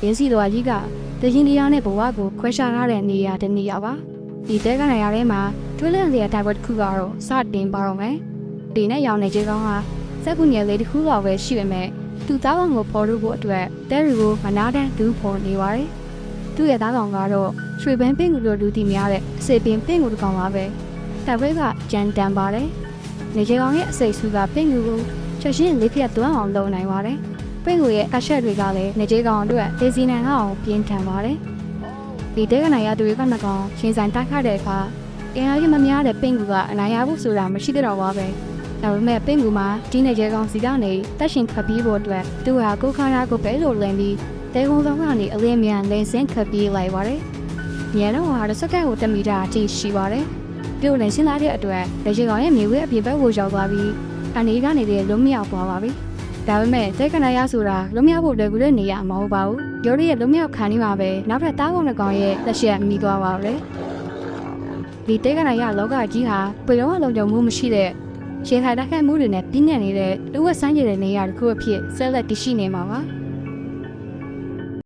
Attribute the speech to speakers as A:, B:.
A: ရင်းစီတော်ကြီးကတရင်တရားနဲ့ဘဝကိုခွဲခြားထားတဲ့နေရာတစ်နေရာပါဒီတဲကနေရာထဲမှာတွင်းလန့်စရာတိုက်ပွဲတစ်ခုကတော့စတင်ပါတော့မယ်ဒီနဲ့ရောင်နေခြင်းကောင်းဟာစက်ကူငယ်လေးတစ်ခုလောက်ပဲရှိပေမဲ့သူ့သားကောင်ကိုဖော်ထုတ်ဖို့အတွက်တဲရီကိုမနာတန်းသူဖော်နေပါတယ်သူ့ရဲ့သားကောင်ကတော့ရွှေပန်းပင်ကူလိုလူတီများတဲ့အစေပင်ပင်ကူတစ်ကောင်ပါပဲတိုက်ပွဲကကြမ်းတမ်းပါတယ်နေခြင်းကောင်းရဲ့အစိတ်ဆူကပင်ကူကိုချက်ချင်းလေးဖြတ်သွန်းအောင်လုပ်နိုင်ပါတယ်ပင်ကူရဲ့အချက်တွေကလည်းနေခြင်းကောင်းအတွက်ဒေစီနန်အောင်ပြင်းထန်ပါတယ်ဒီတဲကနေရာသူတွေကနှကောင်ရှင်ဆိုင်တိုက်ခတ်တဲ့အခါအင်အားကြီးမများတဲ့ပင်ကူကအနိုင်ရဖို့ဆိုတာမရှိတော့ပါပဲဒါပေမဲ့ပင်ကူမှာဒီနေကျကောင်စီကနေတက်ရှင်ခပ်ပြီးဖို့အတွက်သူဟာကိုခါရာကိုပဲလို့လင်းပြီးတဲကုန်းဆောင်ကနေအလင်းမြန်လင်းစင်းခပ်ပြီးလိုက်ပါတယ်။ညတော့ဟာစက္ကန့်ကို1မီတာအထိရှိပါတယ်။ပြုတ်နေရှင်းလာတဲ့အတွက်နေကျကောင်ရဲ့မြေဝဲအပြင်ဘက်ကိုရောက်သွားပြီးအနေကနေလည်းလုံးမြောက်သွားပါပြီ။ဒါပေမဲ့တဲကနာရဆိုတာလုံးမြောက်ဖို့လွယ်ကူတဲ့နေရာမဟုတ်ပါဘူး။ရော်ရီရဲ့လုံးမြောက်ခံနေမှာပဲနောက်ထပ်တားကုန်တဲ့ကောင်ရဲ့လက်ချက်မိသွားပါပဲ။ဒီတဲကနာရလောကကြီးဟာပြေလုံးအလုံးကြုံမှုမရှိတဲ့ရှင်းထိုင်တိုက်ခိုက်မှုတွေနဲ့ပြင်းထန်နေတဲ့လူဝက်ဆန်းကျင်တဲ့နေရာတစ်ခုအဖြစ်ဆက်လက်တည်ရှိနေမှာပါ။